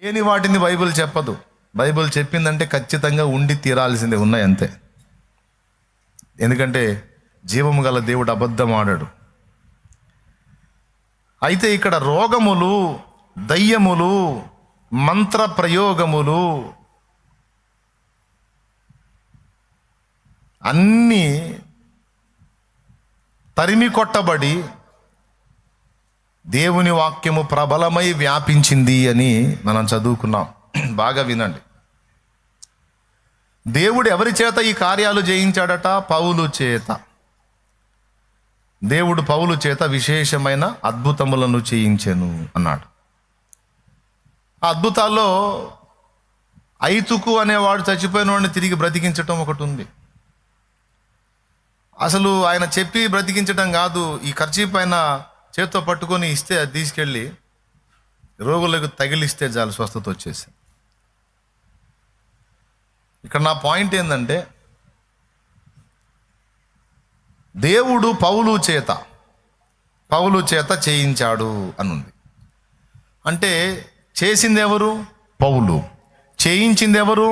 లేని వాటిని బైబిల్ చెప్పదు. బైబిల్ చెప్పిందంటే ఖచ్చితంగా ఉండి తీరాల్సిందే, ఉన్నాయి అంతే. ఎందుకంటే జీవము గల దేవుడు అబద్ధం ఆడాడు. అయితే ఇక్కడ రోగములు, దయ్యములు, మంత్ర ప్రయోగములు అన్నీ తరిమి కొట్టబడి దేవుని వాక్యము ప్రబలమై వ్యాపించింది అని మనం చదువుకున్నాం. బాగా వినండి. దేవుడు ఎవరి చేత ఈ కార్యాలు చేయించాడట? పౌలు చేత. దేవుడు పౌలు చేత విశేషమైన అద్భుతములను చేయించెను అన్నాడు. ఆ అద్భుతాల్లో ఐతుకు అనేవాడు చచ్చిపోయిన వాడిని తిరిగి బ్రతికించటం ఒకటి ఉంది. అసలు ఆయన చెప్పి బ్రతికించడం కాదు, ఈ కర్చీఫ్ పైన చేత్తో పట్టుకొని ఇస్తే అది తీసుకెళ్ళి రోగులకు తగిలిస్తే చాలు, స్వస్థత వచ్చేసి. ఇక్కడ నా పాయింట్ ఏంటంటే, దేవుడు పౌలు చేత చేయించాడు అనుంది. అంటే చేసింది ఎవరు? పౌలు. చేయించింది ఎవరు?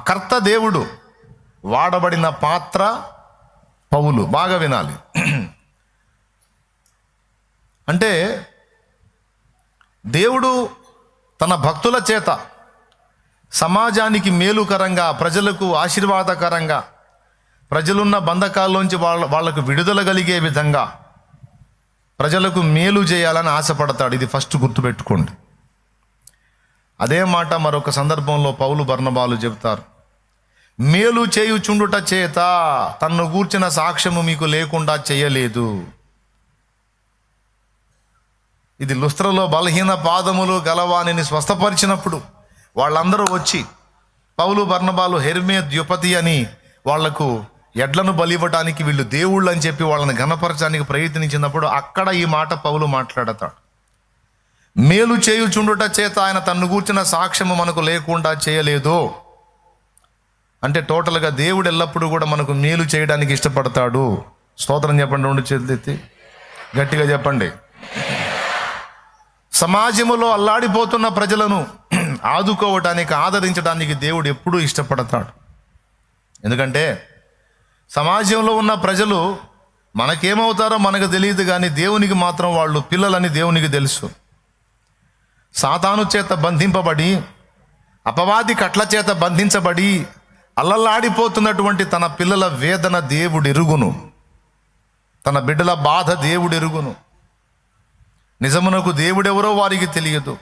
కర్త దేవుడు, వాడబడిన పాత్ర పౌలు. బాగా వినాలి. అంటే దేవుడు తన భక్తుల చేత సమాజానికి మేలుకరంగా, ప్రజలకు ఆశీర్వాదకరంగా, ప్రజలున్న బంధకాల్లోంచి వాళ్లకు విడుదల కలిగే విధంగా ప్రజలకు మేలు చేయాలని ఆశపడతాడు. ఇది ఫస్ట్ గుర్తుపెట్టుకోండి. అదే మాట మరొక సందర్భంలో పౌలు బర్నబాలు చెబుతారు. మేలు చేయుచుండుట చేత తన్ను గూర్చిన సాక్ష్యము మీకు లేకుండా చేయలేదు. ఇది లుస్త్రలో బలహీన పాదములు గలవానిని స్వస్థపరిచినప్పుడు వాళ్ళందరూ వచ్చి పౌలు బర్నబాలు హెర్మే ద్యుపతి అని వాళ్లకు ఎడ్లను బలివ్వటానికి వీళ్ళు దేవుళ్ళు అని చెప్పి వాళ్ళని ఘనపరచడానికి ప్రయత్నించినప్పుడు అక్కడ ఈ మాట పౌలు మాట్లాడతాడు. మేలు చేయుచుండుట చేత ఆయన తన్ను గూర్చిన సాక్ష్యము మనకు లేకుండా చేయలేదు. అంటే టోటల్గా దేవుడు ఎల్లప్పుడూ కూడా మనకు మేలు చేయడానికి ఇష్టపడతాడు. స్తోత్రం చెప్పండి, రెండు చేతులు ఎత్తి గట్టిగా చెప్పండి. సమాజములో అల్లాడిపోతున్న ప్రజలను ఆదుకోవటానికి, ఆదరించడానికి దేవుడు ఎప్పుడూ ఇష్టపడతాడు. ఎందుకంటే సమాజంలో ఉన్న ప్రజలు మనకేమవుతారో మనకు తెలియదు, కానీ దేవునికి మాత్రం వాళ్ళు పిల్లలని దేవునికి తెలుసు. సాతాను చేత బంధింపబడి, అపవాది కట్ల చేత బంధించబడి అల్లలాడిపోతున్నటువంటి తన పిల్లల వేదన దేవుడు ఎరుగును, తన బిడ్డల బాధ దేవుడు ఎరుగును. నిజమునకు దేవుడెవరో వారికి తెలియదు,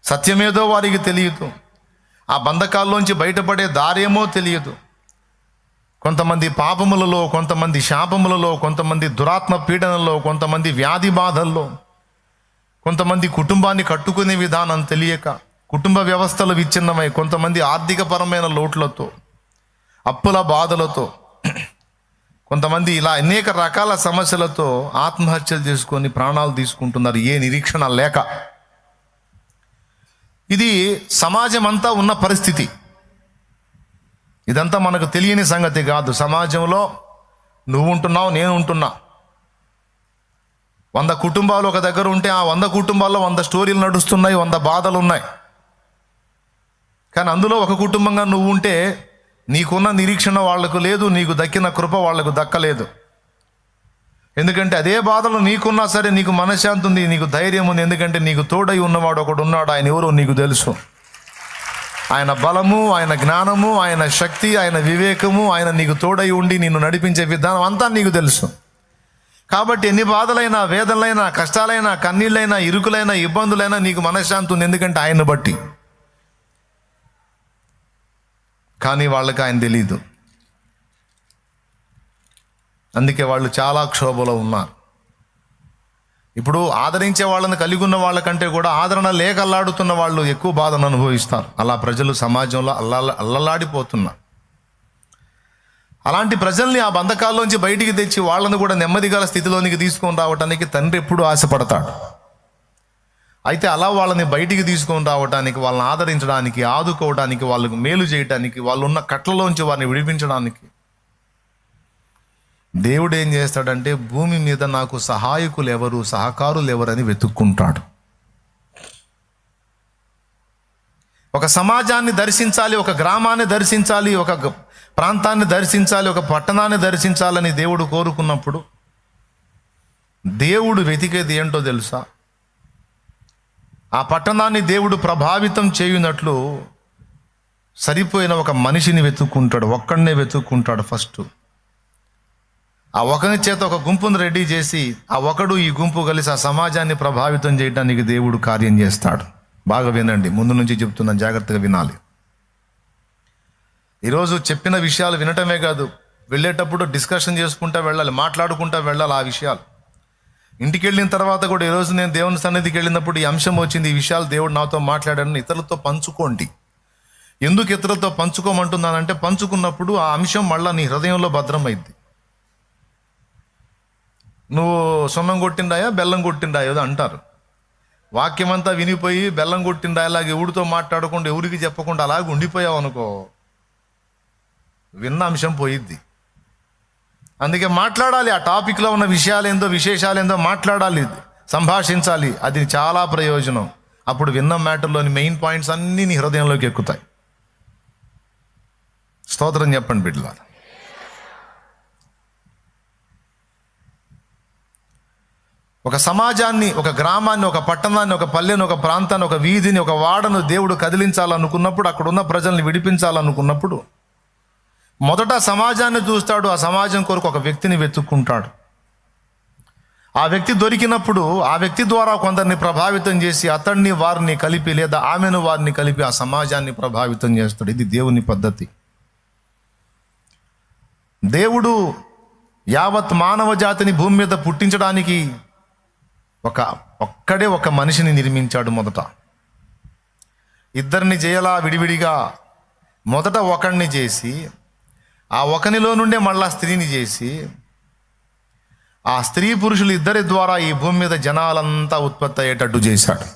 సత్యమేదో వారికి తెలియదు, ఆ బంధకాల్లోంచి బయటపడే దారేమో తెలియదు. కొంతమంది పాపములలో, కొంతమంది శాపములలో, కొంతమంది దురాత్మ పీడనలో, కొంతమంది వ్యాధి బాధల్లో, కొంతమంది కుటుంబాన్ని కట్టుకునే విధానం తెలియక, కుటుంబ వ్యవస్థలు విచ్ఛిన్నమై, కొంతమంది ఆర్థికపరమైన లోట్లతో, అప్పుల బాధలతో, కొంతమంది ఇలా అనేక రకాల సమస్యలతో ఆత్మహత్యలు చేసుకొని ప్రాణాలు తీసుకుంటున్నారు, ఏ నిరీక్షణ లేక. ఇది సమాజం అంతా ఉన్న పరిస్థితి. ఇదంతా మనకు తెలియని సంగతి కాదు. సమాజంలో నువ్వు ఉంటున్నావు, నేను ఉంటున్నా. 100 కుటుంబాలు ఒక దగ్గర ఉంటే ఆ 100 కుటుంబాల్లో 100 స్టోరీలు నడుస్తున్నాయి, 100 బాధలు ఉన్నాయి. కానీ అందులో ఒక కుటుంబంగా నువ్వు ఉంటే నీకున్న నిరీక్షణ వాళ్లకు లేదు, నీకు దక్కిన కృప వాళ్లకు దక్కలేదు. ఎందుకంటే అదే బాధలు నీకున్నా సరే నీకు మనశ్శాంతి ఉంది, నీకు ధైర్యం ఉంది. ఎందుకంటే నీకు తోడై ఉన్నవాడు ఒకడు ఉన్నాడు. ఆయన ఎవరో నీకు తెలుసు. ఆయన బలము, ఆయన జ్ఞానము, ఆయన శక్తి, ఆయన వివేకము, ఆయన నీకు తోడై ఉండి నిన్ను నడిపించే విధానం అంతా నీకు తెలుసు. కాబట్టి ఎన్ని బాధలైనా, వేదనలైనా, కష్టాలైనా, కన్నీళ్ళైనా, ఇరుకులైనా, ఇబ్బందులైనా నీకు మనశ్శాంతి ఉంది. ఎందుకంటే ఆయన్ని బట్టి. కానీ వాళ్ళకి ఆయన తెలీదు. అందుకే వాళ్ళు చాలా క్షోభలో ఉన్నారు. ఇప్పుడు ఆదరించే వాళ్ళని కలిగి ఉన్న వాళ్ళకంటే కూడా ఆదరణ లేక అల్లాడుతున్న వాళ్ళు ఎక్కువ బాధను అనుభవిస్తారు. అలా ప్రజలు సమాజంలో అల్లలాడిపోతున్నారు. అలాంటి ప్రజల్ని ఆ బంధకాల్లోంచి బయటికి తెచ్చి వాళ్ళను కూడా నెమ్మదిగల స్థితిలోనికి తీసుకొని రావడానికి తండ్రి ఎప్పుడూ ఆశపడతాడు. అయితే అలా వాళ్ళని బయటికి తీసుకొని రావడానికి, వాళ్ళని ఆదరించడానికి, ఆదుకోవడానికి, వాళ్ళకు మేలు చేయడానికి, వాళ్ళు ఉన్న కట్లలోంచి వారిని విడిపించడానికి దేవుడు ఏం చేస్తాడంటే భూమి మీద నాకు సహాయకులు ఎవరు, సహకారులు ఎవరని వెతుక్కుంటాడు. ఒక సమాజాన్ని దర్శించాలి, ఒక గ్రామాన్ని దర్శించాలి, ఒక ప్రాంతాన్ని దర్శించాలి, ఒక పట్టణాన్ని దర్శించాలని దేవుడు కోరుకున్నప్పుడు దేవుడు వెతికేది ఏంటో తెలుసా? ఆ పట్టణాన్ని దేవుడు ప్రభావితం చేయునట్లు సరిపోయిన ఒక మనిషిని వెతుక్కుంటాడు, ఒక్కడనే వెతుక్కుంటాడు ఫస్ట్. ఆ ఒకని చేత ఒక గుంపును రెడీ చేసి ఆ ఒకడు ఈ గుంపు కలిసి ఆ సమాజాన్ని ప్రభావితం చేయడానికి దేవుడు కార్యం చేస్తాడు. బాగా వినండి, ముందు నుంచి చెప్తున్నాను, జాగ్రత్తగా వినాలి. ఈరోజు చెప్పిన విషయాలు వినటమే కాదు, వెళ్ళేటప్పుడు డిస్కషన్ చేసుకుంటూ వెళ్ళాలి, మాట్లాడుకుంటూ వెళ్ళాలి. ఆ విషయాలు ఇంటికి వెళ్ళిన తర్వాత కూడా, ఈరోజు నేను దేవుని సన్నిధికి వెళ్ళినప్పుడు ఈ అంశం వచ్చింది, ఈ విషయాలు దేవుడు నాతో మాట్లాడాడని ఇతరులతో పంచుకోండి. ఎందుకు ఇతరులతో పంచుకోమంటున్నానంటే, పంచుకున్నప్పుడు ఆ అంశం మళ్ళీ నీ హృదయంలో భద్రమైద్ది. నువ్వు సున్నం కొట్టిండాయా బెల్లం కొట్టిండాయో అంటారు. వాక్యం అంతా వినిపోయి బెల్లం కొట్టిండా అలాగే ఎవరితో మాట్లాడకుండా ఎవరికి చెప్పకుండా అలాగే ఉండిపోయావు అనుకో, విన్న అంశం పోయిద్ది. అందుకే మాట్లాడాలి, ఆ టాపిక్లో ఉన్న విషయాలు ఏందో, విశేషాలు ఏందో మాట్లాడాలి, సంభాషించాలి. అది చాలా ప్రయోజనం. అప్పుడు విన్న మ్యాటర్లోని మెయిన్ పాయింట్స్ అన్నీ నీ హృదయంలోకి ఎక్కుతాయి. స్తోత్రం చెప్పండి బిడ్డలారా. ఒక సమాజాన్ని, ఒక గ్రామాన్ని, ఒక పట్టణాన్ని, ఒక పల్లెను, ఒక ప్రాంతాన్ని, ఒక వీధిని, ఒక వాడను దేవుడు కదిలించాలనుకున్నప్పుడు, అక్కడ ఉన్న ప్రజల్ని విడిపించాలనుకున్నప్పుడు మొదట సమాజాన్ని చూస్తాడు. ఆ సమాజం కొరకు ఒక వ్యక్తిని వెతుక్కుంటాడు. ఆ వ్యక్తి దొరికినప్పుడు ఆ వ్యక్తి ద్వారా కొందరిని ప్రభావితం చేసి అతన్ని వారిని కలిపి లేదా ఆమెను వారిని కలిపి ఆ సమాజాన్ని ప్రభావితం చేస్తాడు. ఇది దేవుని పద్ధతి. దేవుడు యావత్ మానవ జాతిని భూమి మీద పుట్టించడానికి ఒక్కడే ఒక మనిషిని నిర్మించాడు. మొదట ఇద్దరిని చేయలా విడివిడిగా. మొదట ఒకడిని చేసి ఆ ఒకనిలో నుండే మళ్ళా స్త్రీని చేసి ఆ స్త్రీ పురుషులు ఇద్దరి ద్వారా ఈ భూమి మీద జనాలంతా ఉత్పత్తి అయ్యేటట్టు చేశాడు.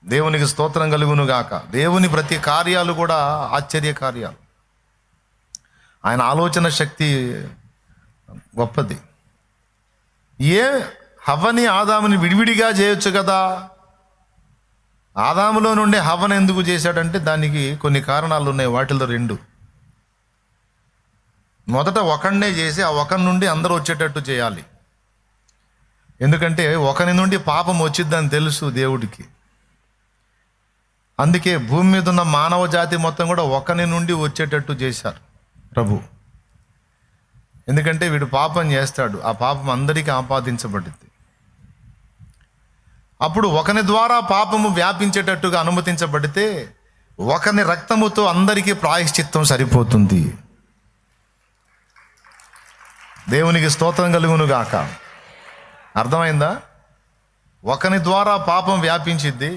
దేవునికి స్తోత్రం కలుగును గాక. దేవుని ప్రతి కార్యాలు కూడా ఆశ్చర్య కార్యాలు. ఆయన ఆలోచన శక్తి గొప్పది. హవ్వని ఆదాముని విడివిడిగా చేయొచ్చు కదా. ఆదాములో నుండే హవ్వను ఎందుకు చేశాడంటే దానికి కొన్ని కారణాలు ఉన్నాయి. వాటిలో రెండు. మొదట ఒకడినే చేసి ఆ ఒకరి నుండి అందరూ వచ్చేటట్టు చేయాలి. ఎందుకంటే ఒకరి నుండి పాపం వచ్చిద్దని తెలుసు దేవుడికి. అందుకే భూమి మీద ఉన్న మానవ జాతి మొత్తం కూడా ఒకరి నుండి వచ్చేటట్టు చేశారు ప్రభు. ఎందుకంటే వీడు పాపం చేస్తాడు, ఆ పాపం అందరికీ ఆపాదించబడింది. అప్పుడు ఒకని ద్వారా పాపము వ్యాపించేటట్టుగా అనుమతించబడితే ఒకని రక్తముతో అందరికీ ప్రాయశ్చిత్తం సరిపోతుంది. దేవునికి స్తోత్రం కలుగును గాక. అర్థమైందా? ఒకని ద్వారా పాపం వ్యాపించిద్ది,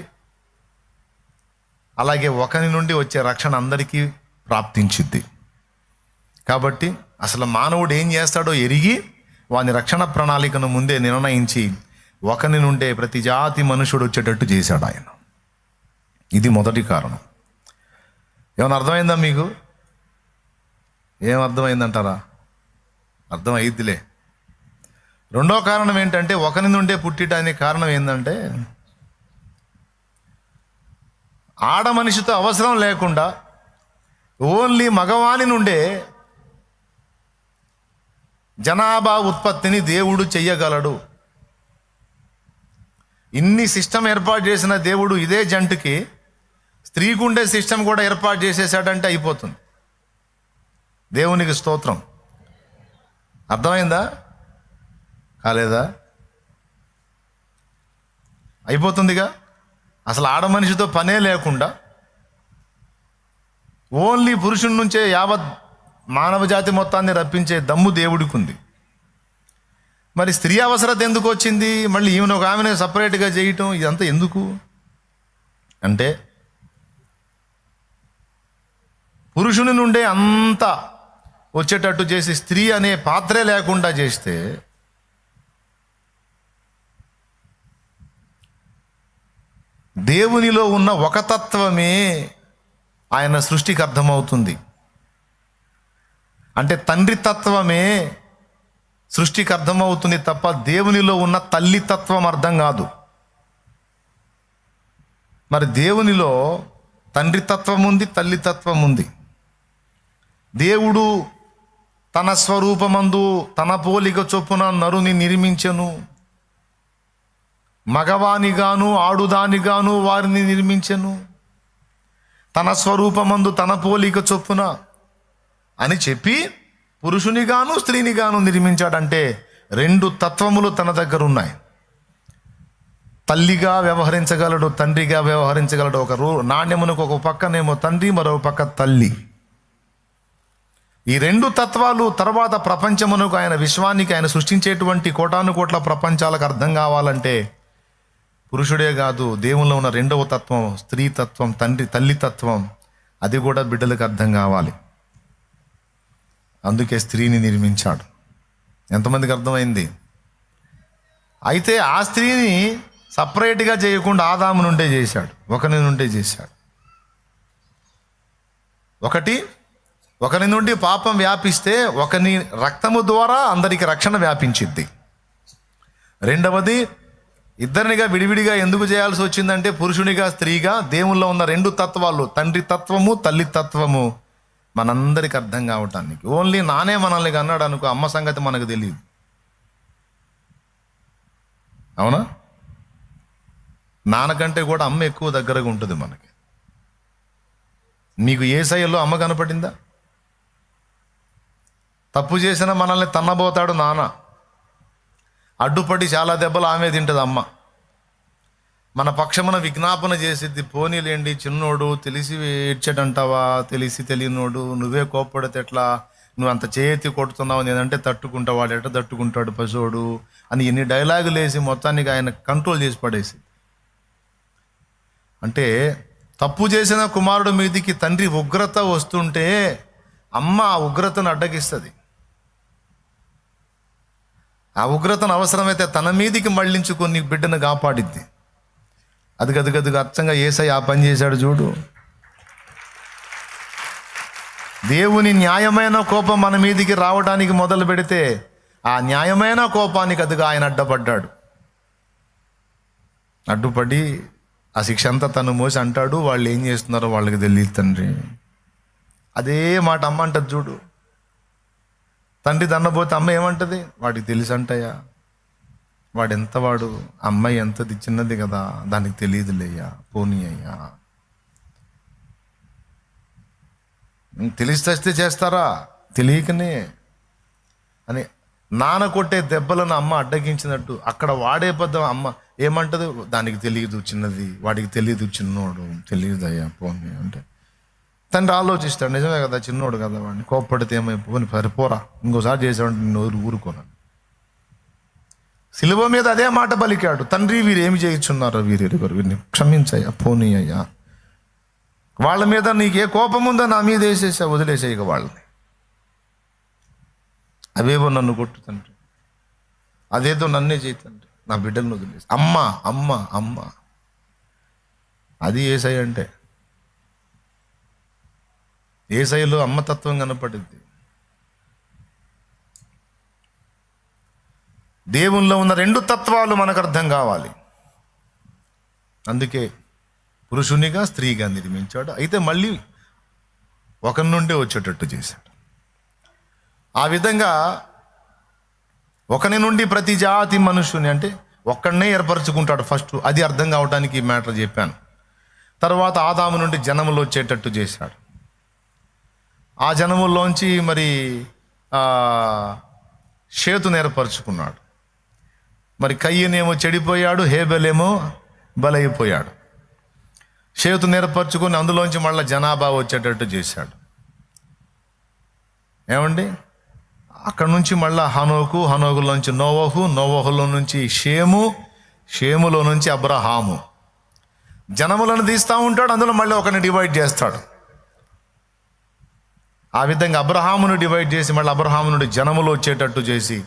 అలాగే ఒకని నుండి వచ్చే రక్షణ అందరికీ ప్రాప్తించిద్ది. కాబట్టి అసలు మానవుడు ఏం చేస్తాడో ఎరిగి వాని రక్షణ ప్రణాళికను ముందే నిర్ణయించి ఒకని నుండే ప్రతి జాతి మనుషుడు వచ్చేటట్టు చేశాడు ఆయన. ఇది మొదటి కారణం. ఏమైనా అర్థమైందా మీకు? ఏం అర్థమైందంటారా? అర్థమైద్దిలే. రెండో కారణం ఏంటంటే, ఒకరి నుండే పుట్టడానికి కారణం ఏంటంటే, ఆడ మనిషితో అవసరం లేకుండా ఓన్లీ మగవాని నుండే జనాభా ఉత్పత్తిని దేవుడు చెయ్యగలడు. ఇన్ని సిస్టమ్ ఏర్పాటు చేసిన దేవుడు ఇదే జంటుకి స్త్రీకి ఉండే సిస్టమ్ కూడా ఏర్పాటు చేసేసాడంటే అయిపోతుంది. దేవునికి స్తోత్రం. అర్థమైందా? కాలేదా? అయిపోతుందిగా. అసలు ఆడ మనిషితో పనే లేకుండా ఓన్లీ పురుషుడి నుంచే యావత్ మానవ జాతి మొత్తాన్ని రప్పించే దమ్ము దేవుడికి ఉంది. మరి స్త్రీ అవసరత ఎందుకు వచ్చింది? మళ్ళీ ఈమెను ఒక ఆమెను సపరేట్గా చేయటం ఇదంతా ఎందుకు అంటే, పురుషుని నుండే అంతా వచ్చేటట్టు చేసి స్త్రీ అనే పాత్రే లేకుండా చేస్తే దేవునిలో ఉన్న ఒక తత్వమే ఆయన సృష్టికి అర్థమవుతుంది. అంటే తండ్రి తత్వమే సృష్టికి అర్థమవుతుంది తప్ప దేవునిలో ఉన్న తల్లి తత్వం అర్థం కాదు. మరి దేవునిలో తండ్రి తత్వం ఉంది, తల్లి తత్వం ఉంది. దేవుడు తన స్వరూపమందు తన పోలిక చొప్పున నరుని నిర్మించెను, మగవానిగాను ఆడుదానిగాను వారిని నిర్మించెను, తన స్వరూపమందు తన పోలిక చొప్పున అని చెప్పి పురుషునిగాను స్త్రీనిగాను నిర్మించాడంటే 2 తత్వములు తన దగ్గర ఉన్నాయి. తల్లిగా వ్యవహరించగలడు, తండ్రిగా వ్యవహరించగలడు. ఒక నాణ్యమునకు ఒక పక్కనేమో తండ్రి, మరో పక్క తల్లి. ఈ 2 తత్వాలు తర్వాత ప్రపంచమునకు, ఆయన విశ్వానికి, ఆయన సృష్టించేటువంటి కోటాను కోట్ల ప్రపంచాలకు అర్థం కావాలంటే పురుషుడే కాదు, దేవుల్లో ఉన్న 2వ తత్వం, స్త్రీ తత్వం, తల్లి తత్వం, అది కూడా బిడ్డలకు అర్థం కావాలి. అందుకే స్త్రీని నిర్మించాడు. ఎంతమందికి అర్థమైంది? అయితే ఆ స్త్రీని సపరేట్గా చేయకుండా ఆదాము నుండే చేశాడు, ఒకరి నుండే చేశాడు. ఒకరి నుండి పాపం వ్యాపిస్తే ఒకని రక్తము ద్వారా అందరికి రక్షణ వ్యాపించింది. రెండవది, ఇద్దరినిగా విడివిడిగా ఎందుకు చేయాల్సి వచ్చిందంటే పురుషునిగా స్త్రీగా దేవుల్లో ఉన్న 2 తత్వాలు, తండ్రి తత్వము తల్లి తత్వము మనందరికి అర్థం కావటానికి. ఓన్లీ నానే మనల్ని అన్నాడు అనుకో, అమ్మ సంగతి మనకు తెలియదు. అవునా? నాన్నకంటే కూడా అమ్మ ఎక్కువ దగ్గరగా ఉంటుంది మనకి. మీకు యేసయ్యలో అమ్మ కనపడిందా? తప్పు చేసిన మనల్ని తన్నబోతాడు నాన్న, అడ్డుపడి చాలా దెబ్బలు ఆమె తింటుంది అమ్మ. మన పక్షమున విజ్ఞాపన చేసిద్ది, పోనీలేండి చిన్నోడు, తెలిసి ఏడ్చాడంటావా, తెలిసి తెలియనోడు, నువ్వే కోప్పడితే ఎట్లా, నువ్వు అంత చేతి కొడుతున్నావు, నేనంటే తట్టుకుంటావు, వాడు ఎట్లా తట్టుకుంటాడు పశువుడు అని ఎన్ని డైలాగులు వేసి మొత్తానికి ఆయన కంట్రోల్ చేసి పడేసి. అంటే తప్పు చేసిన కుమారుడు మీదికి తండ్రి ఉగ్రత వస్తుంటే అమ్మ ఆ ఉగ్రతను అడ్డగిస్తుంది. ఆ ఉగ్రతను అవసరమైతే తన మీదికి మళ్ళించుకొని బిడ్డను కాపాడిద్ది. అది గదుగదుగా అచ్చంగా యేసయ్య ఆ పని చేశాడు చూడు. దేవుని న్యాయమైన కోపం మన మీదికి రావడానికి మొదలు పెడితే ఆ న్యాయమైన కోపానికి అదిగా ఆయన అడ్డపడ్డాడు. అడ్డుపడి ఆ శిక్ష అంతా తను మోసి అంటాడు, వాళ్ళు ఏం చేస్తున్నారో వాళ్ళకి తెలియదు తండ్రి. అదే మాట అమ్మ అంటది చూడు. తండ్రి దన్నపోతే అమ్మ ఏమంటది? వాడికి తెలుసు అంటయ్యా, వాడు అమ్మాయి ఎంతది చిన్నది కదా, దానికి తెలియదులేయ్యా, పోనీ అయ్యా. తెలిస్తే చేస్తారా? తెలియకనే అని నాన్న కొట్టే దెబ్బలను అమ్మ అడ్డగించినట్టు అక్కడ వాడే పద్ధం అమ్మ ఏమంటది? దానికి తెలియదు చిన్నది, వాడికి తెలియదు చిన్నోడు, తెలియదు అయ్యా పోనీ అంటే తండ్రి ఆలోచిస్తాడు, నిజమే కదా చిన్నోడు కదా, వాడిని కోప్పడితే ఏమైపోని సరిపోరా, ఇంకోసారి చేసాడు నిన్ను ఊరుకోను. శిలువ మీద అదే మాట పలికాడు, తండ్రి వీరు ఏమి చేయించున్నారో వీరెరుగరు, వీరిని క్షమించయ్యా, పోనీ అయ్యా. వాళ్ళ మీద నీకు ఏ కోపం ఉందో నా మీద వేసేసా, వదిలేసేయక వాళ్ళని. అవేవో నన్ను కొట్టు తండ్రి, అదేదో నన్నే చేయి తండ్రి, నా బిడ్డలను వదిలేసి. అమ్మ అమ్మ అమ్మ, అది యేసయ్య అంటే. యేసయ్యలో అమ్మతత్వం కనపడింది. దేవుల్లో ఉన్న 2 తత్వాలు మనకు అర్థం కావాలి. అందుకే పురుషునిగా స్త్రీగా నిర్మించాడు. అయితే మళ్ళీ ఒకరి నుండే వచ్చేటట్టు చేశాడు. ఆ విధంగా ఒకని నుండి ప్రతి జాతి మనుషుని, అంటే ఒక్కడనే ఏర్పరచుకుంటాడు ఫస్ట్. అది అర్థం కావడానికి ఈ మ్యాటర్ చెప్పాను. తర్వాత ఆదాము నుండి జనములు వచ్చేటట్టు చేశాడు. ఆ జనముల్లోంచి మరి షేతును ఏర్పరచుకున్నాడు. మరి కయ్యనేమో చెడిపోయాడు, హేబెలేమో బలైపోయాడు. షేతును ఏర్పరచుకుని అందులోంచి మళ్ళీ జనాభా వచ్చేటట్టు చేశాడు. ఏమండి? అక్కడ నుంచి మళ్ళీ హనోకు, హనోకులోంచి నోవహు, నోవహులో నుంచి షేము, షేములో నుంచి అబ్రహాము. జనములను తీస్తూ ఉంటాడు, అందులో మళ్ళీ ఒకరిని డివైడ్ చేస్తాడు. ఆ విధంగా అబ్రహామును డివైడ్ చేసి మళ్ళీ అబ్రహాము నుండి జనములు వచ్చేటట్టు చేసి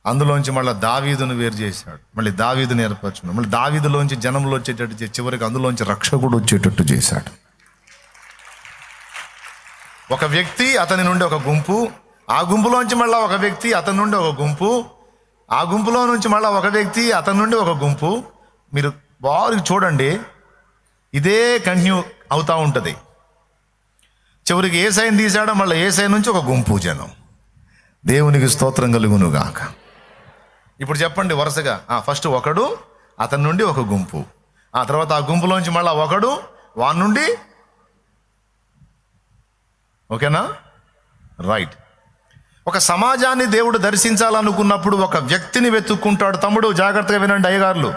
అందులోంచి మళ్ళీ దావీదును వేరు చేశాడు. మళ్ళీ దావీదుని ఏర్పరచుకున్నాడు. మళ్ళీ దావీదులోంచి జనములు వచ్చేటట్టు చేసి చివరికి అందులోంచి రక్షకుడు వచ్చేటట్టు చేశాడు. ఒక వ్యక్తి, అతని నుండి ఒక గుంపు, ఆ గుంపులోంచి మళ్ళీ ఒక వ్యక్తి, అతని నుండి ఒక గుంపు, ఆ గుంపులో నుంచి మళ్ళీ ఒక వ్యక్తి, అతని నుండి ఒక గుంపు. మీరు బాగా చూడండి, ఇదే కంటిన్యూ అవుతూ ఉంటుంది. చివరికి ఏసైని తీసాడో మళ్ళీ ఏసై నుంచి ఒక గుంపు జనం. దేవునికి స్తోత్రం కలుగునుగాక. ఇప్పుడు చెప్పండి వరుసగా, ఫస్ట్ ఒకడు, అతని నుండి ఒక గుంపు, ఆ తర్వాత ఆ గుంపులోంచి మళ్ళీ ఒకడు, వాని నుండి. ఓకేనా? రైట్. ఒక సమాజాన్ని దేవుడు దర్శించాలనుకున్నప్పుడు ఒక వ్యక్తిని వెతుక్కుంటాడు. తమ్ముడు జాగ్రత్తగా వినండి, అయ్యగారులు,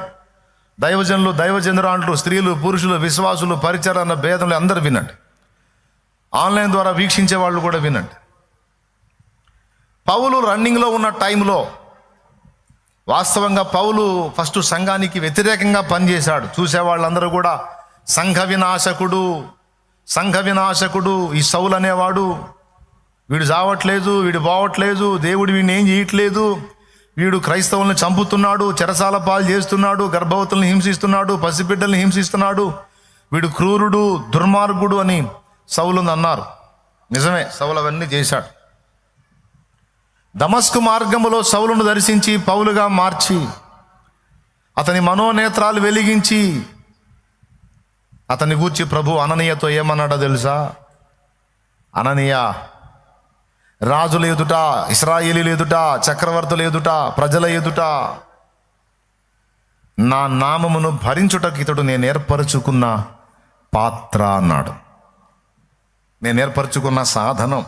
దైవజనులు, దైవజనురాండ్లు, స్త్రీలు, పురుషులు, విశ్వాసులు, పరిచరణ భేదములు అందరూ వినండి. ఆన్లైన్ ద్వారా వీక్షించే వాళ్ళు కూడా వినండి. పౌలు రన్నింగ్లో ఉన్న టైంలో వాస్తవంగా పౌలు ఫస్ట్ సంఘానికి వ్యతిరేకంగా పనిచేశాడు. చూసేవాళ్ళందరూ కూడా సంఘ వినాశకుడు ఈ సౌలు అనేవాడు, వీడు చావట్లేదు, వీడు బావట్లేదు, దేవుడు వీడిని ఏం చేయట్లేదు, వీడు క్రైస్తవుల్ని చంపుతున్నాడు, చెరసాల పాలు చేస్తున్నాడు, గర్భవతుల్ని హింసిస్తున్నాడు, పసిబిడ్డల్ని హింసిస్తున్నాడు, వీడు క్రూరుడు, దుర్మార్గుడు అని సౌలుని అన్నారు. నిజమే, సౌలు అవన్నీ చేశాడు. దమస్కు మార్గములో సౌలును దర్శించి పౌలుగా మార్చి అతని మనోనేత్రాలు వెలిగించి అతని గూర్చి ప్రభు అననీయతో ఏమన్నాడో తెలుసా? అననీయ, రాజుల ఎదుట, ఇశ్రాయేలీల ఎదుట, చక్రవర్తుల ఎదుట, ప్రజల ఎదుట నా నామమును భరించుటకు ఇతడు నేను ఏర్పరచుకున్న పాత్ర అన్నాడు. నేను ఏర్పరచుకున్న సాధనం.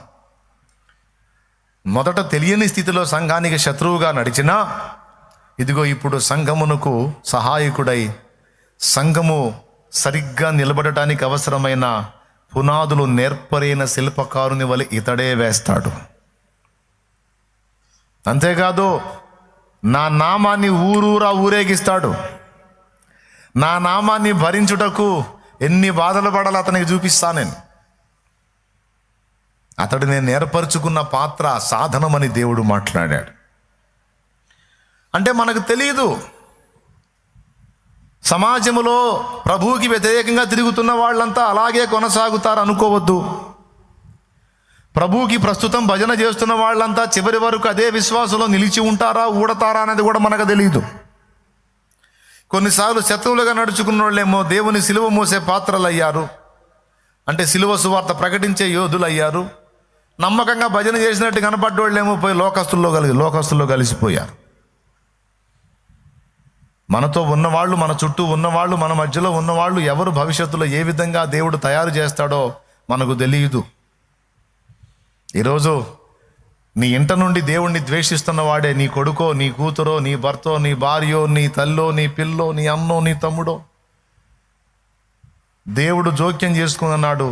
మొదట తెలియని స్థితిలో సంఘానికి శత్రువుగా నడిచినా ఇదిగో ఇప్పుడు సంఘమునకు సహాయకుడై సంఘము సరిగ్గా నిలబడటానికి అవసరమైన పునాదులు నేర్పరైన శిల్పకారుని వలె ఇతడే వేస్తాడు. అంతేకాదు, నా నామాన్ని ఊరూరా ఊరేగిస్తాడు. నా నామాన్ని భరించుటకు ఎన్ని బాధలు పడాలో అతనికి చూపిస్తా నేను. అతడు నేను ఏర్పరచుకున్న పాత్ర, సాధనమని దేవుడు మాట్లాడాడు. అంటే మనకు తెలియదు, సమాజంలో ప్రభువుకి వ్యతిరేకంగా తిరుగుతున్న వాళ్ళంతా అలాగే కొనసాగుతారు అనుకోవద్దు. ప్రభువుకి ప్రస్తుతం భజన చేస్తున్న వాళ్ళంతా చివరి వరకు అదే విశ్వాసంలో నిలిచి ఉంటారా, ఊడతారా అనేది కూడా మనకు తెలియదు. కొన్నిసార్లు శత్రువులుగా నడుచుకున్న వాళ్ళేమో దేవుని సిలువ మోసే పాత్రలు అయ్యారు, అంటే సిలువ సువార్త ప్రకటించే యోధులు అయ్యారు. నమ్మకంగా భజన చేసినట్టు కనపడ్డోళ్ళేమో పోయి లోకస్తుల్లో కలిసిపోయారు. మనతో ఉన్నవాళ్ళు, మన చుట్టూ ఉన్నవాళ్ళు, మన మధ్యలో ఉన్నవాళ్ళు ఎవరు భవిష్యత్తులో ఏ విధంగా దేవుడు తయారు చేస్తాడో మనకు తెలియదు. ఈరోజు నీ ఇంట నుండి దేవుణ్ణి ద్వేషిస్తున్న వాడే నీ కొడుకో, నీ కూతురో, నీ భర్తో, నీ భార్యో, నీ తల్లో, నీ పిల్లో, నీ అన్నో, నీ తమ్ముడో. దేవుడు జోక్యం చేసుకున్నాడు.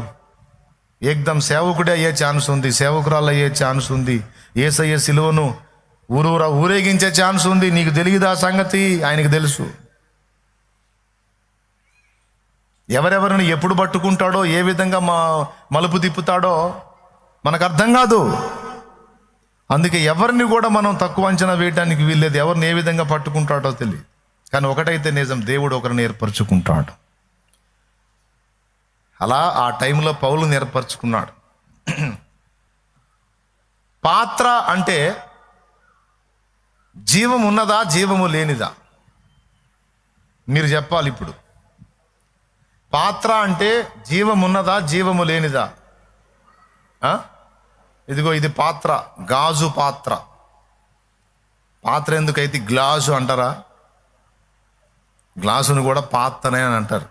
ఏకదం సేవకుడే అయ్యే ఛాన్స్ ఉంది, సేవకురాలు అయ్యే ఛాన్స్ ఉంది, యేసయ్య సిలువను ఊరూరా ఊరేగించే ఛాన్స్ ఉంది. నీకు తెలియదు ఆ సంగతి, ఆయనకు తెలుసు. ఎవరెవరిని ఎప్పుడు పట్టుకుంటాడో, ఏ విధంగా మలుపు తిప్పుతాడో మనకు అర్థం కాదు. అందుకే ఎవరిని కూడా మనం తక్కువ అంచనా వేయడానికి వీల్లేదు. ఎవరిని ఏ విధంగా పట్టుకుంటాడో తెలియదు. కానీ ఒకటైతే నిజం, దేవుడు ఒకరిని ఏర్పరచుకుంటాడు. అలా ఆ టైంలో పౌలుని ఏర్పరచుకున్నాడు. పాత్ర అంటే జీవం ఉన్నదా, జీవము లేనిదా? మీరు చెప్పాలి ఇప్పుడు. పాత్ర అంటే జీవం ఉన్నదా, జీవము లేనిదా? ఇదిగో ఇది పాత్ర, గాజు పాత్ర. పాత్ర ఎందుకైతే గ్లాసు అంటారా? గ్లాసును కూడా పాత్రనే అని అంటారు.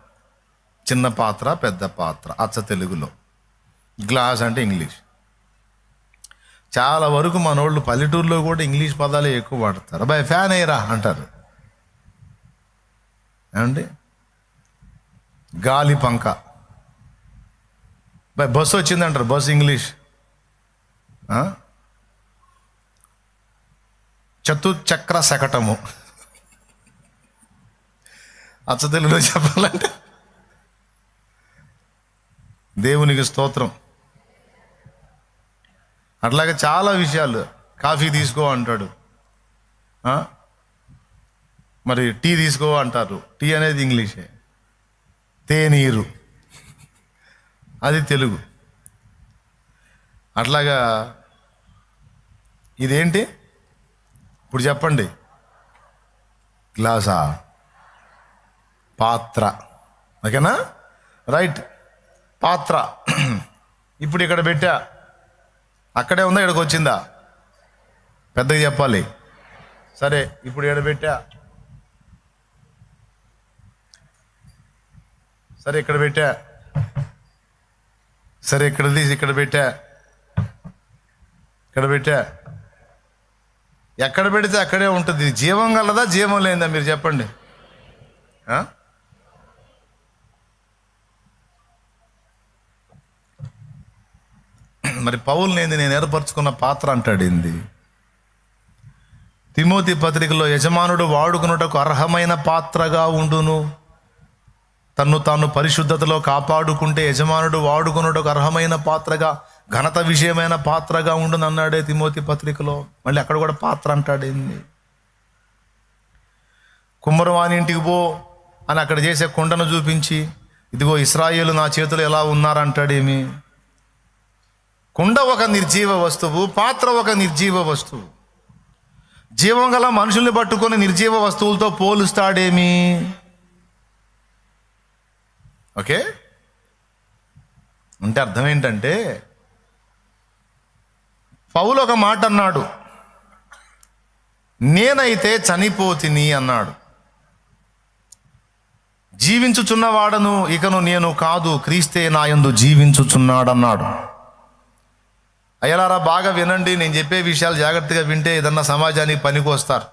చిన్న పాత్ర, పెద్ద పాత్ర, అచ్చ తెలుగులో. గ్లాస్ అంటే ఇంగ్లీష్. చాలా వరకు మనోళ్ళు పల్లెటూరులో కూడా ఇంగ్లీష్ పదాలే ఎక్కువ వాడతారు. అబ్బాయి ఫ్యాన్ అయ్యరా అంటారు. ఏమండి? గాలి పంక. బాయ్ బస్సు వచ్చిందంటారు, బస్సు ఇంగ్లీష్. చతుచక్ర శకటము అచ్చ తెలుగులో చెప్పాలంటే. దేవునికి స్తోత్రం. అట్లాగే చాలా విషయాలు. కాఫీ తీసుకో అంటాడు, మరి టీ తీసుకో అంటారు. టీ అనేది ఇంగ్లీషే. తేనీరు అది తెలుగు. అట్లాగా ఇదేంటి ఇప్పుడు చెప్పండి? గ్లాసా? పాత్ర. ఓకేనా? రైట్. పాత్ర ఇప్పుడు ఇక్కడ పెట్టా, అక్కడే ఉందా ఇక్కడికి వచ్చిందా? పెద్దగా చెప్పాలి. సరే, ఇప్పుడు ఇక్కడ పెట్టా, సరే ఇక్కడ పెట్టా, సరే ఇక్కడ తీసి ఇక్కడ పెట్టా, ఇక్కడ పెట్టా. ఎక్కడ పెడితే అక్కడే ఉంటుంది. జీవం గలదా జీవం లేదా మీరు చెప్పండి. మరి పౌలునేంది నేను ఏర్పరచుకున్న పాత్ర అంటాడేంది? తిమోతి పత్రికలో యజమానుడు వాడుకున్నటకు అర్హమైన పాత్రగా ఉండును, తన్ను తాను పరిశుద్ధతలో కాపాడుకుంటే యజమానుడు వాడుకున్నటకు అర్హమైన పాత్రగా, ఘనత విషయమైన పాత్రగా ఉండును అన్నాడే తిమోతి పత్రికలో. మళ్ళీ అక్కడ కూడా పాత్ర అంటాడేంది? కుమ్మరవాని ఇంటికి పో అని అక్కడ చేసే కుండను చూపించి, ఇదిగో ఇశ్రాయేలు నా చేతులు ఎలా ఉన్నారంటాడేమి? కుండ ఒక నిర్జీవ వస్తువు, పాత్ర ఒక నిర్జీవ వస్తువు. జీవం గల మనుషుల్ని పట్టుకొని నిర్జీవ వస్తువులతో పోలుస్తాడేమి? ఓకే, అంటే అర్థం ఏంటంటే, పౌలు ఒక మాట అన్నాడు, నేనైతే చనిపోతిని అన్నాడు. జీవించుచున్నవాడను ఇకను నేను కాదు, క్రీస్తే నాయందు జీవించుచున్నాడన్నాడు. అయ్యలారా బాగా వినండి, నేను చెప్పే విషయాలు జాగ్రత్తగా వింటే ఏదన్నా సమాజానికి పనికి వస్తారు.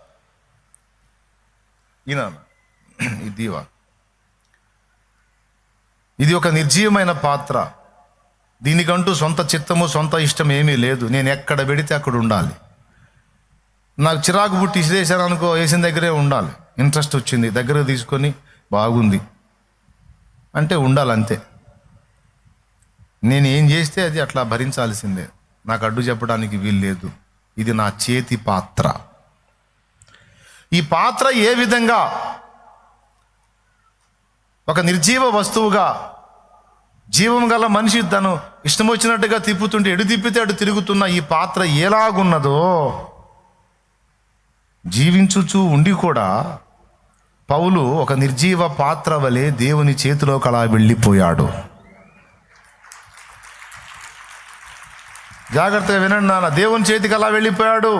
ఇది ఒక నిర్జీవమైన పాత్ర. దీనికంటూ సొంత చిత్తము సొంత ఇష్టం ఏమీ లేదు. నేను ఎక్కడ పెడితే అక్కడ ఉండాలి. నాకు చిరాకు పుట్టి ఇసిరేసాను అనుకో, వేసిన దగ్గరే ఉండాలి. ఇంట్రెస్ట్ వచ్చింది, దగ్గర తీసుకొని బాగుంది అంటే ఉండాలి, అంతే. నేను ఏం చేస్తే అది అట్లా భరించాల్సిందే, నాకు అడ్డు చెప్పడానికి వీలు లేదు. ఇది నా చేతి పాత్ర. ఈ పాత్ర ఏ విధంగా ఒక నిర్జీవ వస్తువుగా, జీవం గల మనిషి తను ఇష్టం వచ్చినట్టుగా తిప్పుతుంటే ఎడు తిప్పితే అటు తిరుగుతున్న ఈ పాత్ర ఎలాగున్నదో, జీవించుచూ ఉండి కూడా పౌలు ఒక నిర్జీవ పాత్ర వలె దేవుని చేతిలోకి అలా వెళ్ళిపోయాడు. జాగ్రత్తగా వినండి నాన్న, దేవుని చేతికి అలా వెళ్ళిపోయాడు.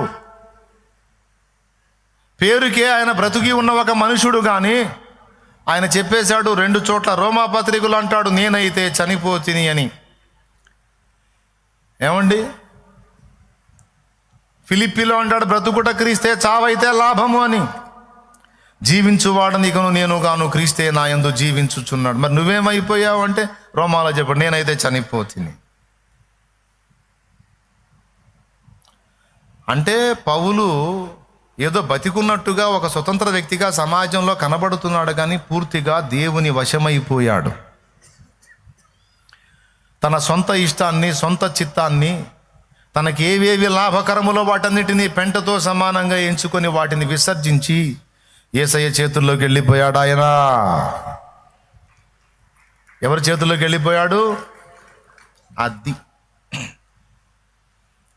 పేరుకే ఆయన బ్రతుకి ఉన్న ఒక మనుషుడు, కానీ ఆయన చెప్పేశాడు 2 చోట్ల రోమాపత్రికలు అంటాడు, నేనైతే చనిపోతిని అని. ఏమండి, ఫిలిప్పీలో అంటాడు, బ్రతుకుట క్రీస్తే చావైతే లాభము అని. జీవించువాడని ఇకను నేను గాను, క్రీస్తే నా యందు జీవించుచున్నాడు. మరి నువ్వేమైపోయావు అంటే రోమాలో చెప్పాడు, నేనైతే చనిపోతిని. అంటే పౌలు ఏదో బతికున్నట్టుగా ఒక స్వతంత్ర వ్యక్తిగా సమాజంలో కనబడుతున్నాడు, కానీ పూర్తిగా దేవుని వశమైపోయాడు. తన సొంత ఇష్టాన్ని, సొంత చిత్తాన్ని, తనకి ఏవేవి లాభకరములో వాటన్నిటినీ పెంటతో సమానంగా ఎంచుకొని వాటిని విసర్జించి యేసయ్య చేతుల్లోకి వెళ్ళిపోయాడు. ఆయన ఎవరి చేతుల్లోకి వెళ్ళిపోయాడు? అది.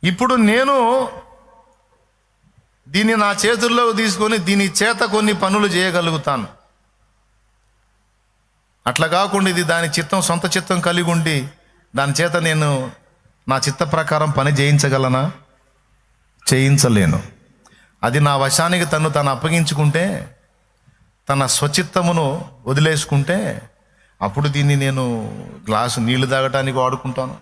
ఇప్పుడు నేను దీన్ని నా చేతుల్లో తీసుకొని దీని చేత కొన్ని పనులు చేయగలుగుతాను. అట్లా కాకుండా ఇది దాని చిత్తం, సొంత చిత్తం కలిగి ఉండి దాని చేత నేను నా చిత్త ప్రకారం పని చేయించగలనా? చేయించలేను. అది నా వశానికి తను అప్పగించుకుంటే, తన స్వచిత్తమును వదిలేసుకుంటే, అప్పుడు దీన్ని నేను గ్లాసు నీళ్లు తాగటానికి వాడుకుంటాను.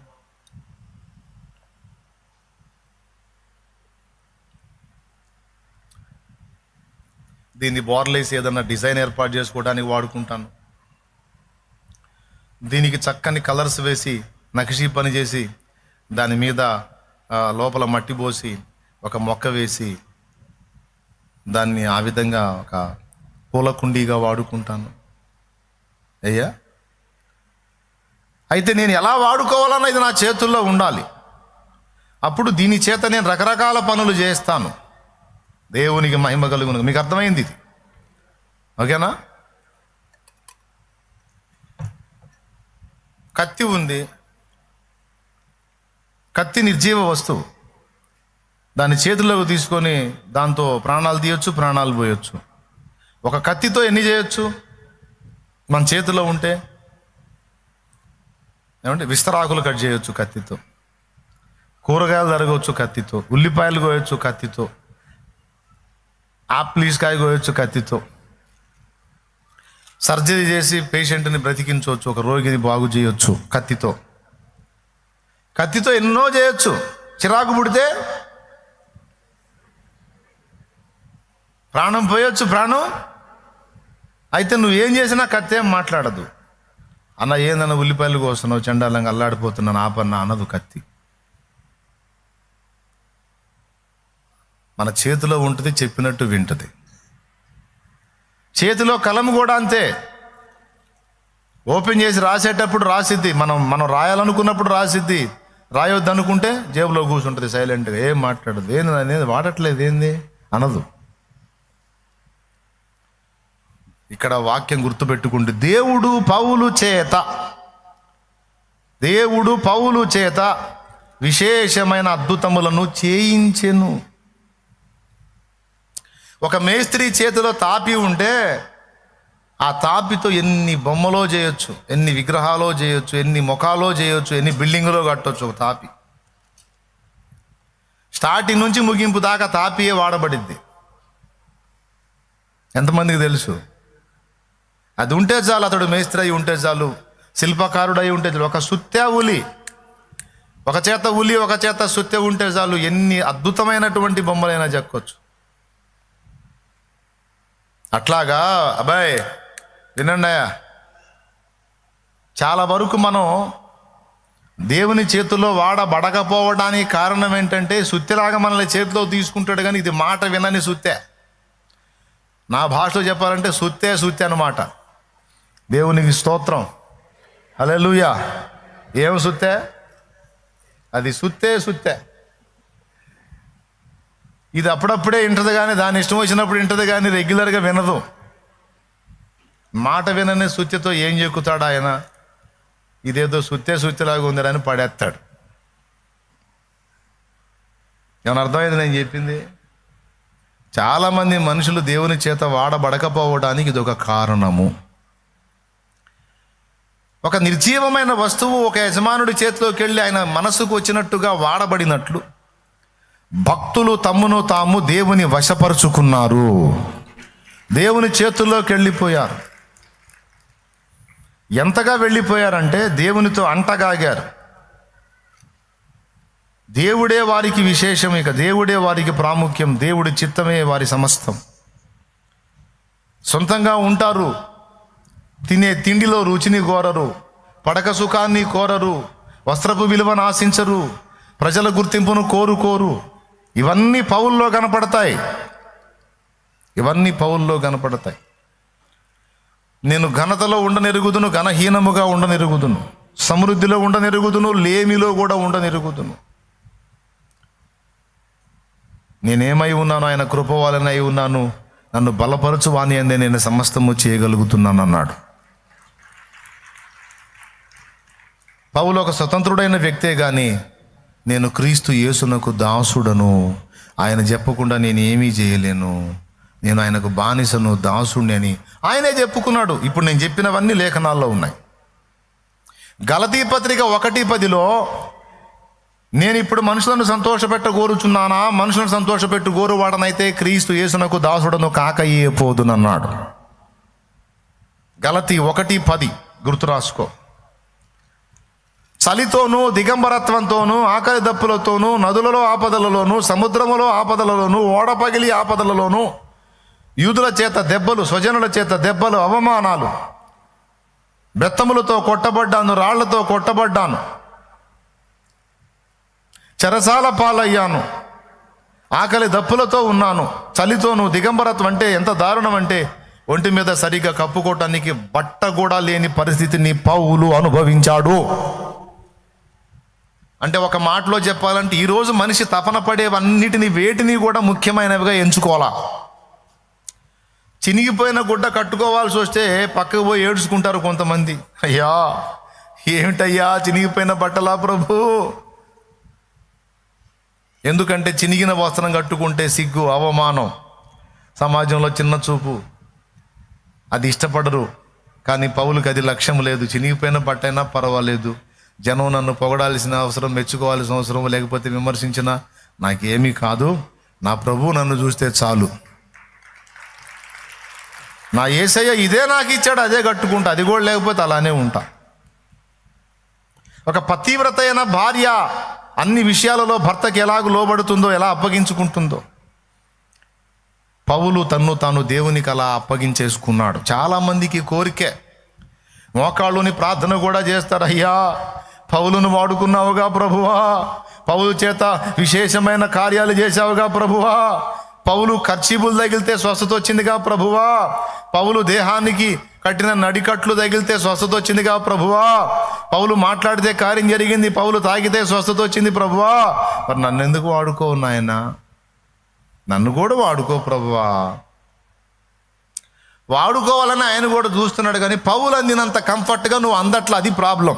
దీన్ని బోర్లేసి ఏదన్నా డిజైన్ ఏర్పాటు చేసుకోవడానికి వాడుకుంటాను. దీనికి చక్కని కలర్స్ వేసి నక్షీ పని చేసి దాని మీద లోపల మట్టి పోసి ఒక మొక్క వేసి దాన్ని ఆ విధంగా ఒక పూల కుండీగా వాడుకుంటాను. అయ్యా, అయితే నేను ఎలా వాడుకోవాలన్నది నా చేతుల్లో ఉండాలి. అప్పుడు దీని చేత నేను రకరకాల పనులు చేస్తాను. దేవునికి మహిమ కలుగును. మీకు అర్థమైంది ఇది? ఓకేనా? కత్తి ఉంది. కత్తి నిర్జీవ వస్తువు. దాన్ని చేతుల్లోకి తీసుకొని దాంతో ప్రాణాలు తీయొచ్చు, ప్రాణాలు పోయొచ్చు. ఒక కత్తితో ఎన్ని చేయొచ్చు మన చేతిలో ఉంటే? ఏమంటే విస్తరాకులు కట్ చేయొచ్చు కత్తితో, కూరగాయలు తరగవచ్చు కత్తితో, ఉల్లిపాయలు కోయొచ్చు కత్తితో, ఆపిల్కాయ కోయొచ్చు కత్తితో, సర్జరీ చేసి పేషెంట్ని బ్రతికించవచ్చు, ఒక రోగిని బాగు చేయొచ్చు కత్తితో. కత్తితో ఎన్నో చేయొచ్చు. చిరాకు పుడితే ప్రాణం పోయొచ్చు, ప్రాణం అయితే నువ్వేం చేసినా కత్తి ఏం మాట్లాడదు. అన్న ఏందన్న ఉల్లిపాయలు కోస్తున్నావు, చండాలంగా అల్లాడిపోతున్నాను ఆపన్న అనదు కత్తి. మన చేతిలో ఉంటుంది, చెప్పినట్టు వింటుంది. చేతిలో కలం కూడా అంతే, ఓపెన్ చేసి రాసేటప్పుడు రాసిద్ది, మనం రాయాలనుకున్నప్పుడు రాసిద్ది, రాయొద్దు అనుకుంటే జేబులో కూర్చుంటుంది సైలెంట్గా, ఏం మాట్లాడదు. ఏంది అనేది వాడట్లేదు, ఏంది అనదు. ఇక్కడ వాక్యం గుర్తుపెట్టుకుంటే దేవుడు పౌలు చేత విశేషమైన అద్భుతములను చేయించెను. ఒక మేస్త్రి చేతిలో తాపి ఉంటే ఆ తాపితో ఎన్ని బొమ్మలో చేయొచ్చు, ఎన్ని విగ్రహాలో చేయొచ్చు, ఎన్ని ముఖాలో చేయొచ్చు, ఎన్ని బిల్డింగులో కట్టొచ్చు. ఒక తాపి స్టార్టింగ్ నుంచి ముగింపు దాకా తాపియే వాడబడిద్ది. ఎంతమందికి తెలుసు? అది ఉంటే చాలు, అతడు మేస్త్రి అయి ఉంటే చాలు, శిల్పకారుడు అయి ఉంటే చాలు. ఒక సుత్తె ఉలి, ఒక చేత ఉలి, ఒక చేత సుత్తె ఉంటే చాలు, ఎన్ని అద్భుతమైనటువంటి బొమ్మలైనా చెక్కొచ్చు. అట్లాగా అబ్బాయి వినండి, చాలా వరకు మనం దేవుని చేతుల్లో వాడబడకపోవడానికి కారణం ఏంటంటే సుత్తెలాగా మనల్ని చేతిలో తీసుకుంటాడు, కానీ ఇది మాట వినని సుత్తె. నా భాషలో చెప్పాలంటే సుత్తె అన్నమాట. దేవునికి స్తోత్రం, హల్లెలూయా. ఏం సుత్తె? అది సుత్తె. ఇది అప్పుడప్పుడే వింటది, కానీ దాని ఇష్టం వచ్చినప్పుడు వింటది, కానీ రెగ్యులర్గా వినదు. మాట వినని సుత్తెతో ఏం చెక్కుతాడు ఆయన? ఇదేదో సుత్తెలాగా ఉందని పడేస్తాడు. ఏమన్నా అర్థమైంది నేను చెప్పింది? చాలామంది మనుషులు దేవుని చేత వాడబడకపోవడానికి ఇది ఒక కారణము. ఒక నిర్జీవమైన వస్తువు ఒక యజమానుడి చేతిలోకి వెళ్ళి ఆయన మనసుకు వచ్చినట్టుగా వాడబడినట్లు భక్తులు తమ్మును తాము దేవుని వశపరుచుకున్నారు, దేవుని చేతుల్లోకి వెళ్ళిపోయారు. ఎంతగా వెళ్ళిపోయారంటే దేవునితో అంటగాగారు. దేవుడే వారికి విశేషం, ఇక దేవుడే వారికి ప్రాముఖ్యం, దేవుడి చిత్తమే వారి సమస్తం. సొంతంగా ఉంటారు, తినే తిండిలో రుచిని కోరరు, పడక సుఖాన్ని కోరరు, వస్త్రపు విలువను ఆశించరు, ప్రజల గుర్తింపును కోరుకోరు. ఇవన్నీ పౌల్లో కనపడతాయి. నేను ఘనతలో ఉండనెరుగుదును, ఘనహీనముగా ఉండనెరుగుదును, సమృద్ధిలో ఉండనెరుగుదును, లేమిలో కూడా ఉండనెరుగుదును. నేనేమై ఉన్నాను? ఆయన కృప వలన అయి ఉన్నాను, నన్ను బలపరచు వాని అందే నేను సమస్తము చేయగలుగుతున్నాను అన్నాడు. పౌలు ఒక స్వతంత్రుడైన వ్యక్తే, కానీ నేను క్రీస్తు యేసునకు దాసుడను, ఆయన చెప్పకుండా నేను ఏమీ చేయలేను, నేను ఆయనకు బానిసను, దాసుడిని అని ఆయనే చెప్పుకున్నాడు. ఇప్పుడు నేను చెప్పినవన్నీ లేఖనాల్లో ఉన్నాయి. గలతీ పత్రిక 1:10 నేను ఇప్పుడు మనుషులను సంతోషపెట్ట కోరుచున్నానా? మనుషులను సంతోషపెట్టు కోరువాడనైతే క్రీస్తు యేసునకు దాసుడను కాకయే పోదునన్నాడు. గలతీ 1:10 గుర్తు రాసుకో. చలితోనూ, దిగంబరత్వంతోనూ, ఆకలి దప్పులతోనూ, నదులలో ఆపదలలోనూ, సముద్రములో ఆపదలలోనూ, ఓడపగిలి ఆపదలలోనూ, యూదుల చేత దెబ్బలు, స్వజనుల చేత దెబ్బలు, అవమానాలు, బెత్తములతో కొట్టబడ్డాను, రాళ్లతో కొట్టబడ్డాను, చెరసాల పాలయ్యాను, ఆకలి దప్పులతో ఉన్నాను, చలితోనూ. దిగంబరత్వం అంటే ఎంత దారుణం అంటే ఒంటి మీద సరిగ్గా కప్పుకోవటానికి బట్ట కూడా లేని పరిస్థితిని పౌలు అనుభవించాడు. అంటే ఒక మాటలో చెప్పాలంటే ఈరోజు మనిషి తపన పడేవన్నిటిని, వేటిని కూడా ముఖ్యమైనవిగా ఎంచుకోవాలా. చినిగిపోయిన గుడ్డ కట్టుకోవాల్సి వస్తే పక్కకు పోయి ఏడ్చుకుంటారు కొంతమంది. అయ్యా ఏమిటయ్యా చినిగిపోయిన బట్టలా ప్రభు? ఎందుకంటే చినిగిన వస్త్రం కట్టుకుంటే సిగ్గు, అవమానం, సమాజంలో చిన్న చూపు, అది ఇష్టపడరు. కానీ పౌలుకి అది లక్ష్యం లేదు. చినిగిపోయిన బట్టైనా పర్వాలేదు, జనం నన్ను పొగడాల్సిన అవసరం, మెచ్చుకోవాల్సిన అవసరం, లేకపోతే విమర్శించిన నాకేమీ కాదు. నా ప్రభువు నన్ను చూస్తే చాలు. నా యేసయ్య ఇదే నాకు ఇచ్చాడు, అదే కట్టుకుంటా. అది కూడా లేకపోతే అలానే ఉంటా. ఒక పతివ్రత అయిన భార్య అన్ని విషయాలలో భర్తకి ఎలాగ లోబడుతుందో, ఎలా అప్పగించుకుంటుందో, పౌలు తన్ను తాను దేవునికి అలా అప్పగించేసుకున్నాడు. చాలామందికి కోరికే, మోకాళ్ళుని ప్రార్థన కూడా చేస్తారు. అయ్యా, పౌలును వాడుకున్నావుగా ప్రభువా, పౌలు చేత విశేషమైన కార్యాలు చేశావుగా ప్రభువా, పౌలు కర్చీపులు తగిలితే స్వస్థత వచ్చిందిగా ప్రభువా, పౌలు దేహానికి కట్టిన నడికట్లు తగిలితే స్వస్థత వచ్చిందిగా ప్రభువా, పౌలు మాట్లాడితే కార్యం జరిగింది, పౌలు తాగితే స్వస్థత వచ్చింది ప్రభువా. మరి నన్ను ఎందుకు వాడుకోవు నాయనా? నన్ను కూడా వాడుకో ప్రభువా. వాడుకోవాలని ఆయన కూడా చూస్తున్నాడు, కానీ పౌలు అందినంత కంఫర్ట్గా నువ్వు అందట్లా, అది ప్రాబ్లం.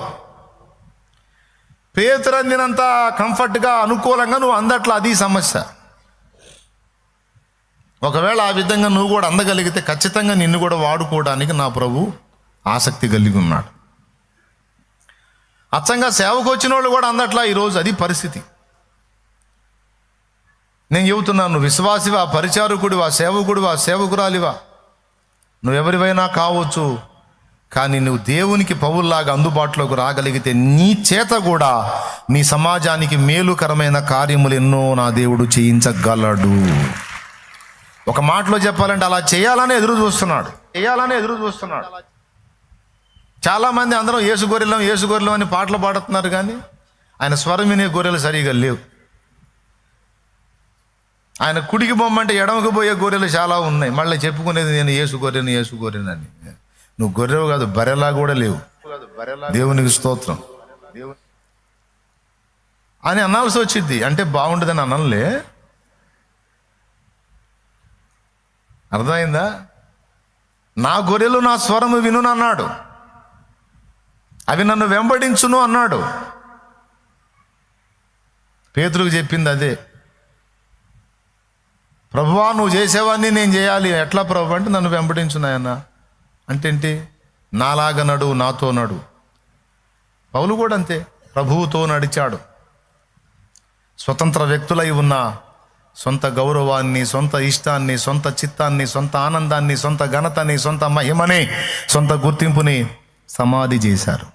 పేతురు అందినంత కంఫర్ట్గా, అనుకూలంగా నువ్వు అందట్లా, అది సమస్య. ఒకవేళ ఆ విధంగా నువ్వు కూడా అందగలిగితే ఖచ్చితంగా నిన్ను కూడా వాడుకోవడానికి నా ప్రభు ఆసక్తి కలిగి ఉన్నాడు. అచ్చంగా సేవకు వచ్చిన వాళ్ళు కూడా అందట్లా ఈరోజు, అది పరిస్థితి. నేను చెబుతున్నాను, నువ్వు విశ్వాసివా, పరిచారకుడివా, సేవకుడివా, సేవకురాలివా, నువ్వెవరివైనా కావచ్చు, కానీ నువ్వు దేవునికి పౌల్లాగా అందుబాటులోకి రాగలిగితే నీ చేత కూడా నీ సమాజానికి మేలుకరమైన కార్యములు ఎన్నో నా దేవుడు చేయించగలడు. ఒక మాటలో చెప్పాలంటే అలా చేయాలని ఎదురు చూస్తున్నాడు. చాలామంది అందరం యేసు గొర్రెలం అని పాటలు పాడుతున్నారు, కానీ ఆయన స్వరం వినే గొర్రెలు సరిగా లేవు. ఆయన కుడికి బొమ్మంటే ఎడమకు పోయే గొర్రెలు చాలా ఉన్నాయి. మళ్ళీ చెప్పుకునేది నేను యేసు గొర్రెని. నువ్వు గొర్రెవు కాదు, బర్రెలా కూడా లేవు. దేవునికి స్తోత్రం అని అనాల్సి వచ్చింది. అంటే బాగుంటుందని అనలే, అర్థమైందా? నా గొర్రెలు నా స్వరము వినును అన్నాడు, అవి నన్ను వెంబడించును అన్నాడు. పేతురుకు చెప్పింది అదే. ప్రభువా, నువ్వు చేసేవాడిని నేను చేయాలి. ఎట్లా ప్రభు అంటే నన్ను వెంబడించున్నాయన్న అంటే ఏంటి? నాలాగా నడు, నాతో నడు. పౌలు కూడా అంతే, ప్రభువుతో నడిచాడు. స్వతంత్ర వ్యక్తులై ఉన్న సొంత గౌరవాన్ని, సొంత ఇష్టాన్ని, సొంత చిత్తాన్ని, సొంత ఆనందాన్ని, సొంత ఘనతని, సొంత మహిమని, సొంత గుర్తింపుని సమాధి చేశారు.